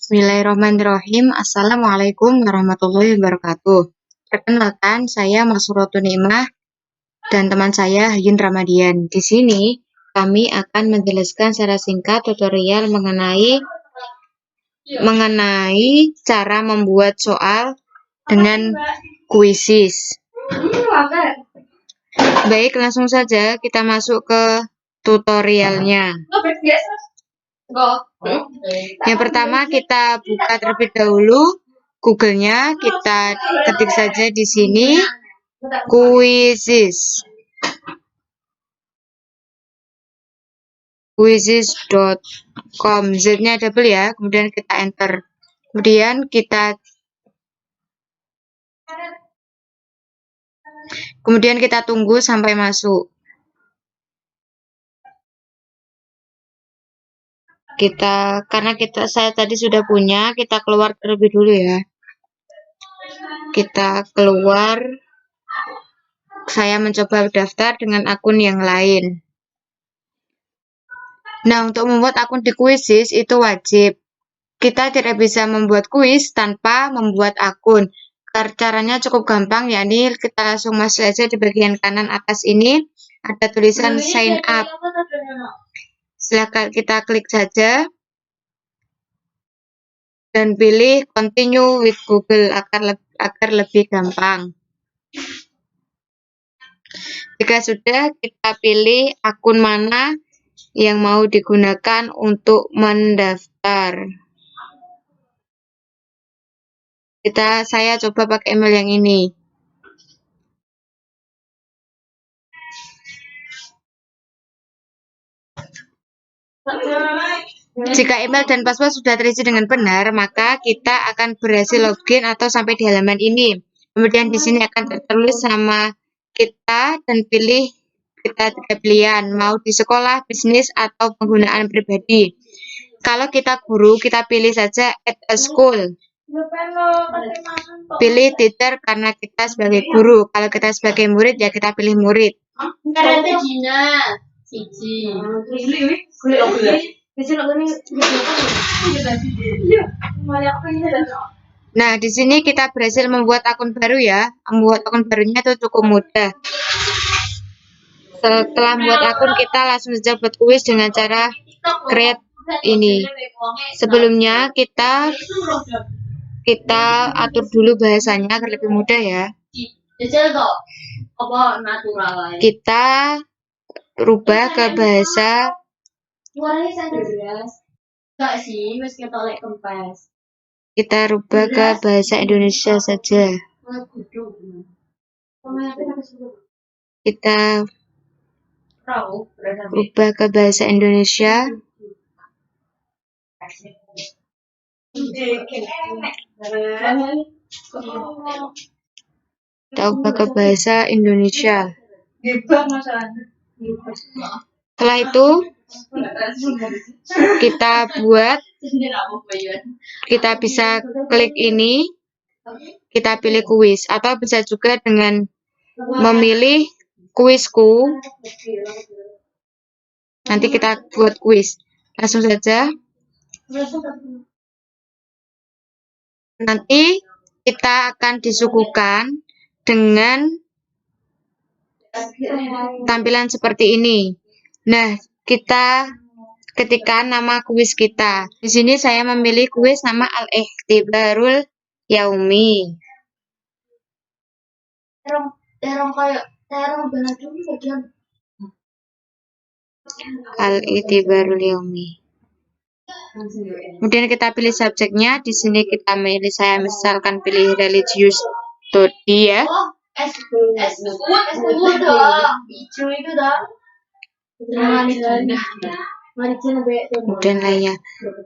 Bismillahirrahmanirrahim. Assalamualaikum warahmatullahi wabarakatuh. Perkenalkan, saya Masrotul Nimah dan teman saya Hyun Ramadian. Di sini kami akan menjelaskan secara singkat tutorial mengenai cara membuat soal dengan kuisis. Baik, langsung saja kita masuk ke tutorialnya. Yang pertama, kita buka terlebih dahulu Google-nya, kita ketik saja di sini quizzes.com, Z-nya double ya, kemudian kita enter. Kemudian kita tunggu sampai masuk. Saya tadi sudah punya, kita keluar terlebih dulu ya. Kita keluar. Saya mencoba daftar dengan akun yang lain. Nah, untuk membuat akun di Quizzes itu wajib. Kita tidak bisa membuat kuis tanpa membuat akun. Caranya cukup gampang, yakni kita langsung masuk saja di bagian kanan atas ini. Ada tulisan sign up. Silakan kita klik saja. Dan pilih continue with Google agar lebih gampang. Jika sudah, kita pilih akun mana yang mau digunakan untuk mendaftar. Saya coba pakai email yang ini. Jika email dan password sudah terisi dengan benar, maka kita akan berhasil login atau sampai di halaman ini. Kemudian di sini akan tertulis nama kita dan kita tiga pilihan, mau di sekolah, bisnis, atau penggunaan pribadi. Kalau kita guru, kita pilih saja at a school. Pilih teacher karena kita sebagai guru. Kalau kita sebagai murid, ya kita pilih murid. Nah, di sini kita berhasil membuat akun baru ya. Membuat akun barunya itu cukup mudah. Setelah membuat akun, kita langsung saja buat kuis dengan cara create ini. Sebelumnya kita atur dulu bahasanya agar lebih mudah ya. Kita rubah ke bahasa Indonesia saja. Kita rubah ke bahasa Indonesia. Setelah itu kita bisa klik ini, kita pilih kuis, atau bisa juga dengan memilih kuisku. Nanti kita buat kuis. Langsung saja. Nanti kita akan disuguhkan dengan tampilan seperti ini. Nah, kita ketikkan nama kuis kita. Di sini saya memilih kuis nama Al-Ikhtibarul Yaumi. Al-Ikhtibarul Yaumi. Kemudian kita pilih subjeknya. Di sini kita saya misalkan pilih religious study ya. Kemudian lainnya.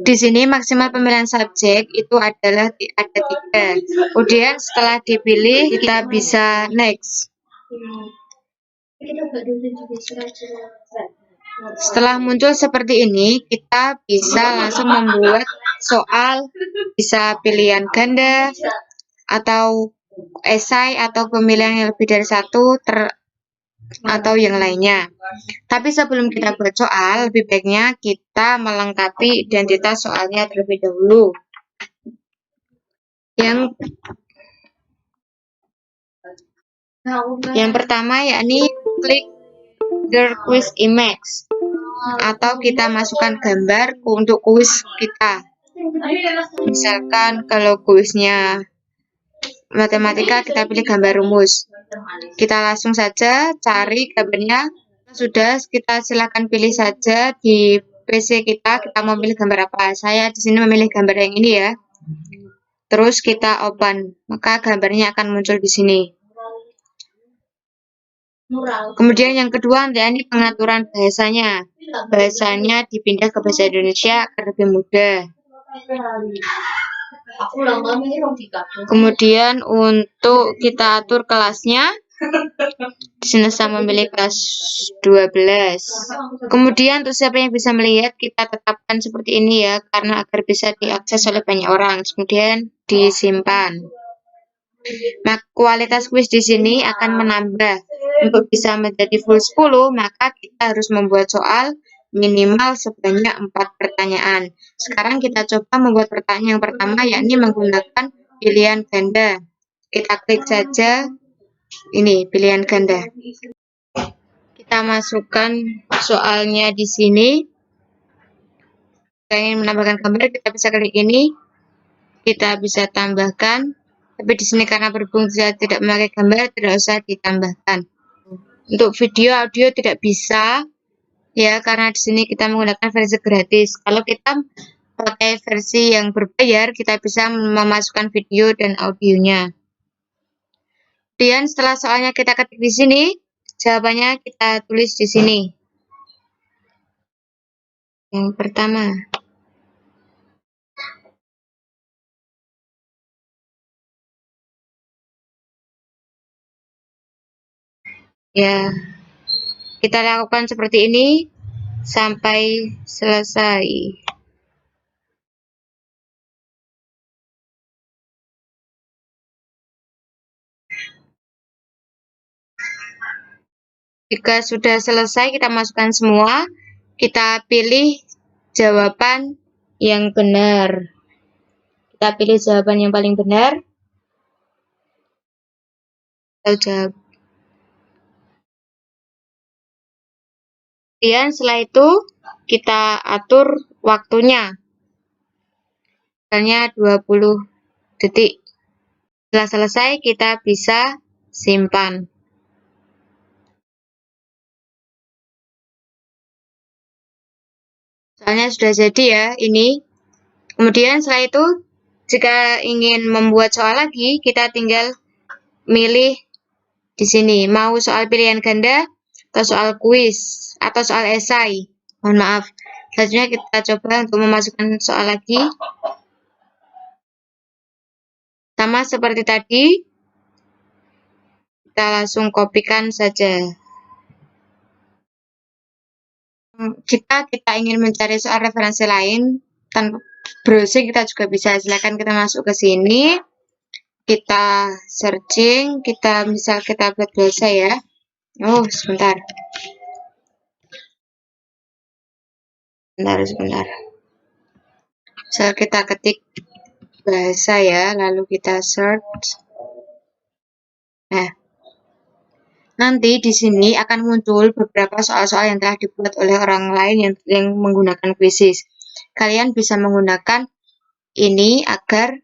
Di sini maksimal pemilihan subjek itu ada 3. Kemudian setelah dipilih kita bisa next. Setelah muncul seperti ini, kita bisa langsung membuat soal, bisa pilihan ganda atau esai atau pemilihan yang lebih dari 1 atau yang lainnya. Tapi sebelum kita buat soal, lebih baiknya kita melengkapi identitas soalnya terlebih dahulu. Yang pertama yakni klik the quiz image atau kita masukkan gambar untuk kuis kita. Misalkan kalau kuisnya matematika, kita pilih gambar rumus. Kita langsung saja cari gambarnya. Sudah, kita silakan pilih saja di PC kita mau pilih gambar apa. Saya di sini memilih gambar yang ini ya. Terus kita open, maka gambarnya akan muncul di sini. Kemudian yang kedua, ini pengaturan bahasanya. Bahasanya dipindah ke bahasa Indonesia agar lebih mudah. Kemudian untuk kita atur kelasnya, di sini saya memilih kelas 12. Kemudian untuk siapa yang bisa melihat, kita tetapkan seperti ini ya, karena agar bisa diakses oleh banyak orang. Kemudian disimpan. Nah, kualitas kuis di sini akan menambah. Untuk bisa menjadi full 10, maka kita harus membuat soal minimal sebanyak 4 pertanyaan. Sekarang kita coba membuat pertanyaan yang pertama, yakni menggunakan pilihan ganda. Kita klik saja ini pilihan ganda. Kita masukkan soalnya di sini. Kita ingin menambahkan gambar, kita bisa klik ini. Kita bisa tambahkan. Tapi di sini karena berhubung saya tidak memakai gambar, tidak usah ditambahkan. Untuk video, audio tidak bisa ya, karena di sini kita menggunakan versi gratis. Kalau kita pakai versi yang berbayar, kita bisa memasukkan video dan audionya. Kemudian setelah soalnya kita ketik di sini, jawabannya kita tulis di sini. Yang pertama. Ya, kita lakukan seperti ini sampai selesai. Jika sudah selesai, kita masukkan semua. Kita pilih jawaban yang benar. Kita pilih jawaban yang paling benar. Kita jawab. Kemudian setelah itu kita atur waktunya. Misalnya 20 detik. Setelah selesai kita bisa simpan. Soalnya sudah jadi ya ini. Kemudian setelah itu jika ingin membuat soal lagi, kita tinggal milih di sini mau soal pilihan ganda atau soal kuis atau soal esai. Mohon maaf. Selanjutnya kita coba untuk memasukkan soal lagi. Sama seperti tadi, kita langsung kopikan saja. Jika kita ingin mencari soal referensi lain tanpa browsing, kita juga bisa. Silakan kita masuk ke sini, kita searching, kita buat bahasa ya. Oh, sebentar. Sebentar. Misal kita ketik bahasa ya, lalu kita search. Nah, nanti di sini akan muncul beberapa soal-soal yang telah dibuat oleh orang lain yang menggunakan Quizizz. Kalian bisa menggunakan ini agar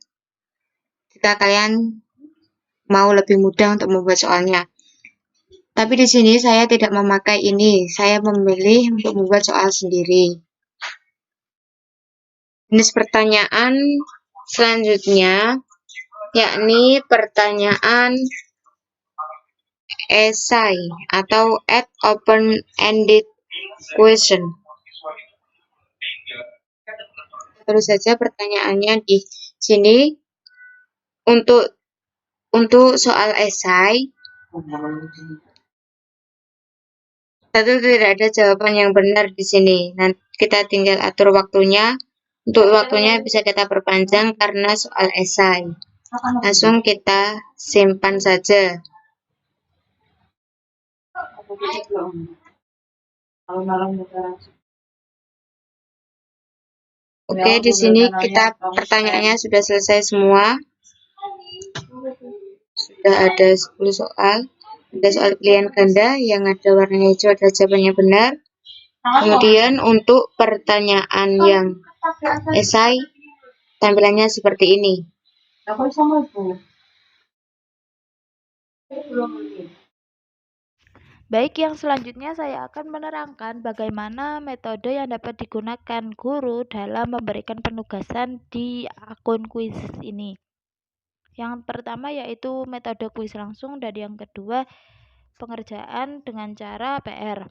jika kalian mau lebih mudah untuk membuat soalnya. Tapi di sini saya tidak memakai ini, saya memilih untuk membuat soal sendiri. Jenis pertanyaan selanjutnya yakni pertanyaan esai atau open-ended question. Terus saja pertanyaannya di sini. Untuk soal esai, tentu tidak ada jawaban yang benar di sini. Nanti kita tinggal atur waktunya. Untuk waktunya bisa kita perpanjang karena soal esai. Langsung kita simpan saja. Oke, di sini kita pertanyaannya sudah selesai semua. sudah ada 10 soal. Ada soal pilihan ganda yang ada warnanya hijau adalah jawaban yang benar. Kemudian untuk pertanyaan yang esai, tampilannya seperti ini. Baik, yang selanjutnya saya akan menerangkan bagaimana metode yang dapat digunakan guru dalam memberikan penugasan di akun kuis ini. Yang pertama yaitu metode kuis langsung dan yang kedua pengerjaan dengan cara PR.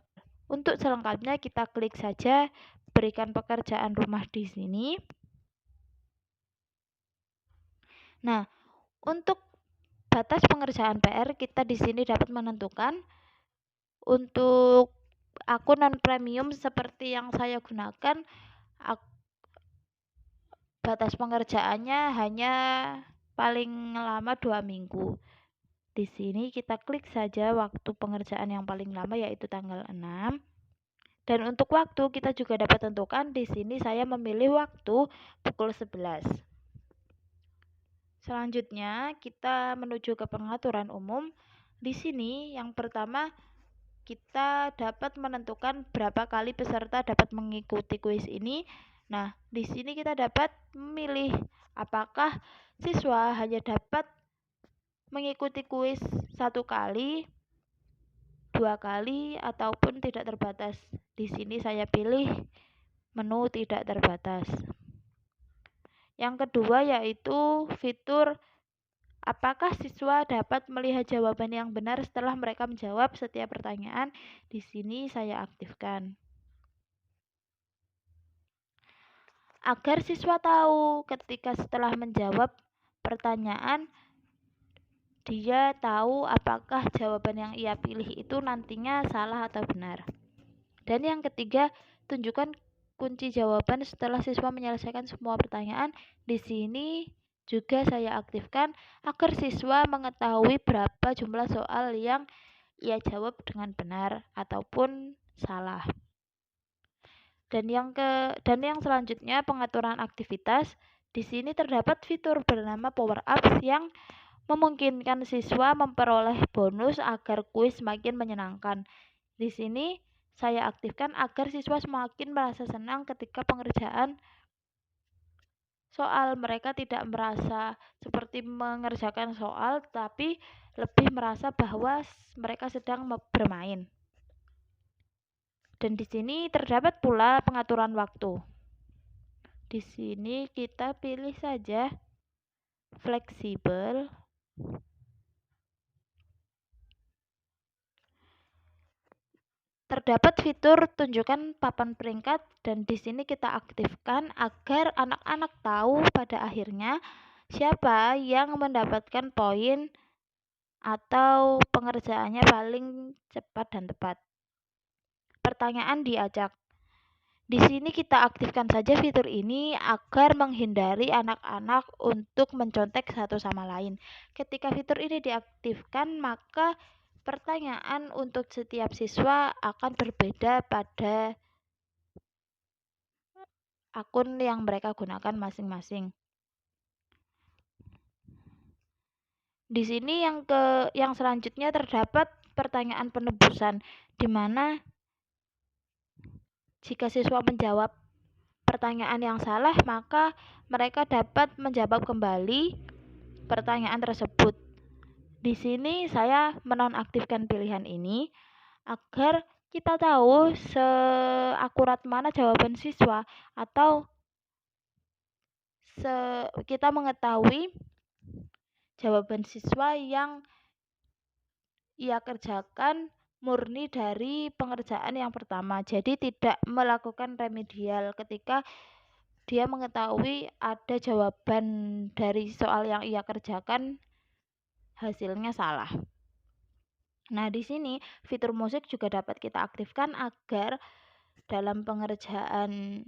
Untuk selengkapnya kita klik saja berikan pekerjaan rumah di sini. Nah, untuk batas pengerjaan PR kita di sini dapat menentukan untuk akun non premium seperti yang saya gunakan, batas pengerjaannya hanya paling lama 2 minggu. Di sini kita klik saja waktu pengerjaan yang paling lama yaitu tanggal 6. Dan untuk waktu kita juga dapat tentukan di sini saya memilih waktu pukul 11. Selanjutnya kita menuju ke pengaturan umum. Di sini yang pertama kita dapat menentukan berapa kali peserta dapat mengikuti kuis ini. Nah, di sini kita dapat memilih apakah siswa hanya dapat mengikuti kuis 1 kali, 2 kali, ataupun tidak terbatas. Di sini saya pilih menu tidak terbatas. Yang kedua yaitu fitur apakah siswa dapat melihat jawaban yang benar setelah mereka menjawab setiap pertanyaan. Di sini saya aktifkan. Agar siswa tahu ketika setelah menjawab pertanyaan, dia tahu apakah jawaban yang ia pilih itu nantinya salah atau benar. Dan yang ketiga, tunjukkan kunci jawaban setelah siswa menyelesaikan semua pertanyaan. Di sini juga saya aktifkan agar siswa mengetahui berapa jumlah soal yang ia jawab dengan benar ataupun salah. Dan yang selanjutnya pengaturan aktivitas. Di sini terdapat fitur bernama Power Ups yang memungkinkan siswa memperoleh bonus agar kuis semakin menyenangkan. Di sini saya aktifkan agar siswa semakin merasa senang ketika pengerjaan soal. Mereka tidak merasa seperti mengerjakan soal, tapi lebih merasa bahwa mereka sedang bermain. Dan di sini terdapat pula pengaturan waktu. Di sini kita pilih saja fleksibel. Terdapat fitur tunjukkan papan peringkat dan di sini kita aktifkan agar anak-anak tahu pada akhirnya siapa yang mendapatkan poin atau pengerjaannya paling cepat dan tepat. Pertanyaan diacak. Di sini kita aktifkan saja fitur ini agar menghindari anak-anak untuk mencontek satu sama lain. Ketika fitur ini diaktifkan, maka pertanyaan untuk setiap siswa akan berbeda pada akun yang mereka gunakan masing-masing. Di sini yang selanjutnya terdapat pertanyaan penebusan, di mana jika siswa menjawab pertanyaan yang salah, maka mereka dapat menjawab kembali pertanyaan tersebut. Di sini saya menonaktifkan pilihan ini agar kita tahu seakurat mana jawaban siswa atau kita mengetahui jawaban siswa yang ia kerjakan murni dari pengerjaan yang pertama. Jadi tidak melakukan remedial ketika dia mengetahui ada jawaban dari soal yang ia kerjakan hasilnya salah. Nah, di sini fitur musik juga dapat kita aktifkan agar dalam pengerjaan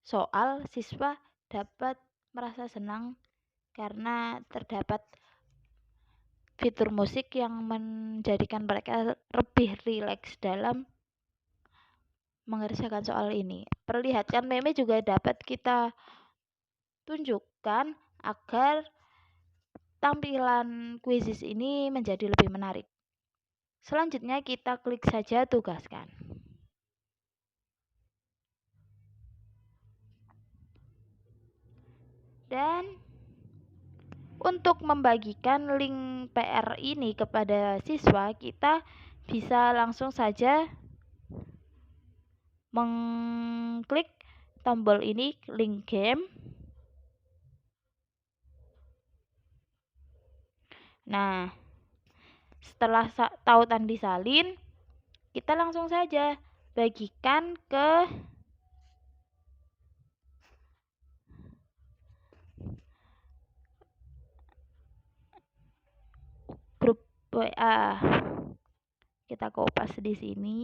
soal siswa dapat merasa senang karena terdapat fitur musik yang menjadikan mereka lebih rileks dalam mengerjakan soal ini. Perlihatkan meme juga dapat kita tunjukkan agar tampilan quizzes ini menjadi lebih menarik. Selanjutnya kita klik saja tugaskan. Dan untuk membagikan link PR ini kepada siswa, kita bisa langsung saja mengklik tombol ini, link game. Nah, setelah tautan disalin, kita langsung saja bagikan ke grup WA. Kita kopas di sini.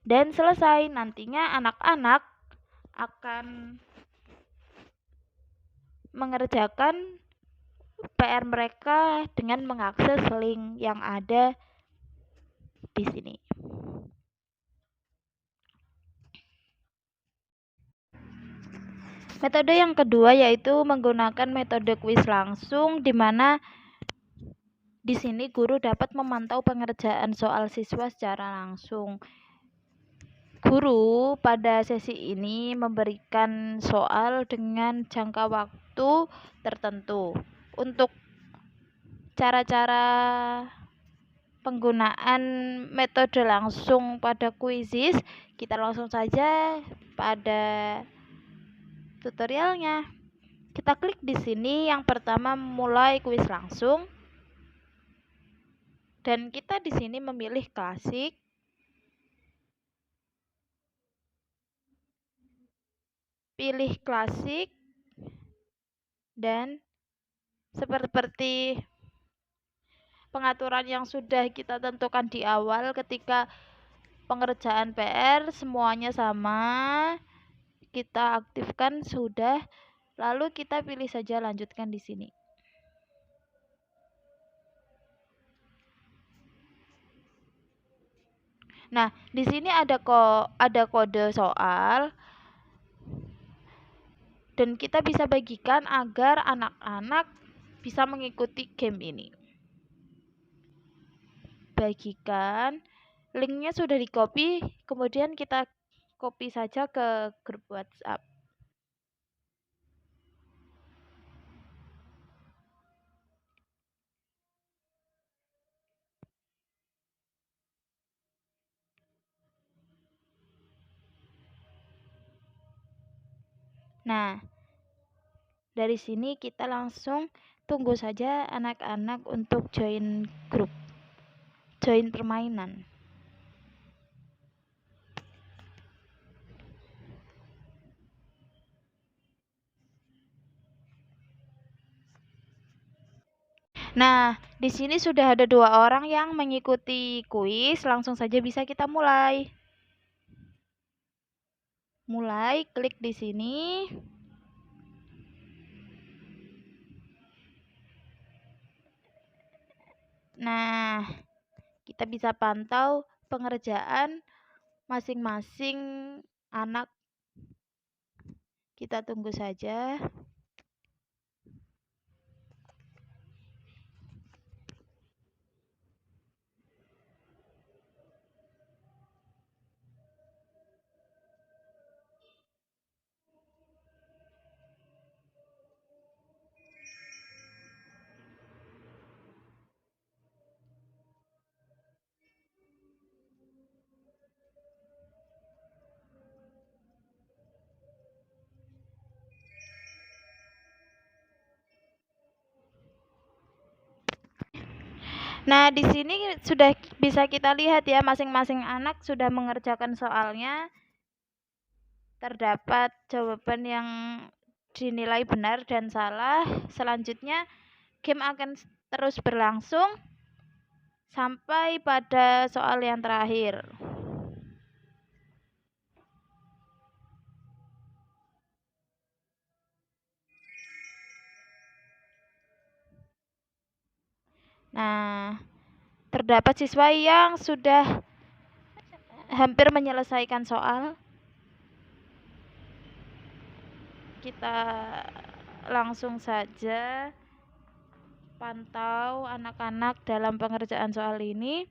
Dan selesai. Nantinya anak-anak akan mengerjakan PR mereka dengan mengakses link yang ada di sini. Metode yang kedua yaitu menggunakan metode kuis langsung, di mana di sini guru dapat memantau pengerjaan soal siswa secara langsung. Guru pada sesi ini memberikan soal dengan jangka waktu tertentu. Untuk cara-cara penggunaan metode langsung pada quizzes, kita langsung saja pada tutorialnya. Kita klik di sini yang pertama, mulai kuis langsung. Dan kita di sini memilih klasik. Pilih klasik. Dan seperti pengaturan yang sudah kita tentukan di awal, ketika pengerjaan PR semuanya sama, kita aktifkan sudah, lalu kita pilih saja lanjutkan di sini. Nah, di sini ada kode soal, dan kita bisa bagikan agar anak-anak bisa mengikuti game ini. Bagikan, linknya sudah di copy, kemudian kita copy saja ke grup WhatsApp. Nah, dari sini kita langsung tunggu saja anak-anak untuk join grup, join permainan. Nah, di sini sudah ada 2 orang yang mengikuti kuis, langsung saja bisa kita mulai. Mulai, klik di sini. Nah, kita bisa pantau pengerjaan masing-masing anak. Kita tunggu saja. Nah, di sini sudah bisa kita lihat ya, masing-masing anak sudah mengerjakan soalnya. Terdapat jawaban yang dinilai benar dan salah. Selanjutnya, game akan terus berlangsung sampai pada soal yang terakhir. Nah, terdapat siswa yang sudah hampir menyelesaikan soal. Kita langsung saja pantau anak-anak dalam pengerjaan soal ini.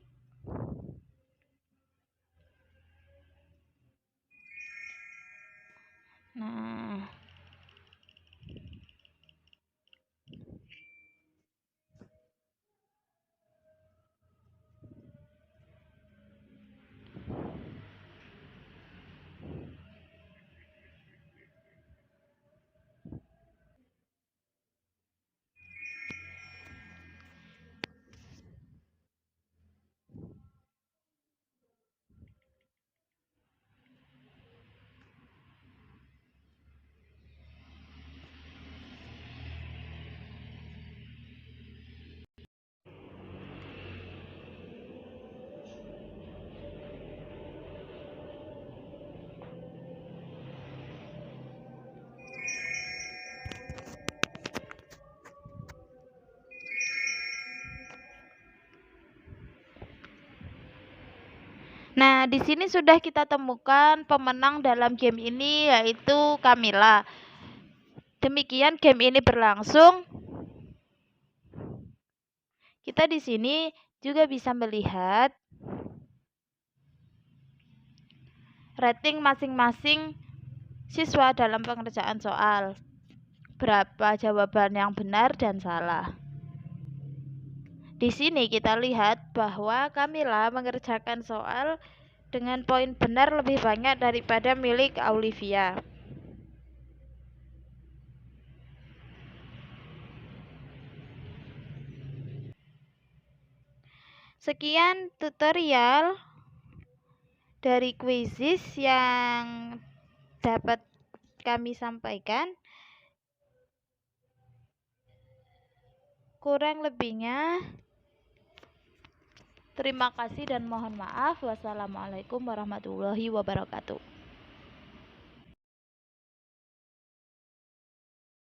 Nah, di sini sudah kita temukan pemenang dalam game ini, yaitu Kamila. Demikian game ini berlangsung. Kita di sini juga bisa melihat rating masing-masing siswa dalam pengerjaan soal. Berapa jawaban yang benar dan salah. Di sini kita lihat bahwa Kamila mengerjakan soal dengan poin benar lebih banyak daripada milik Olivia. Sekian tutorial dari Quizizz yang dapat kami sampaikan. Kurang lebihnya, terima kasih dan mohon maaf. Wassalamualaikum warahmatullahi wabarakatuh.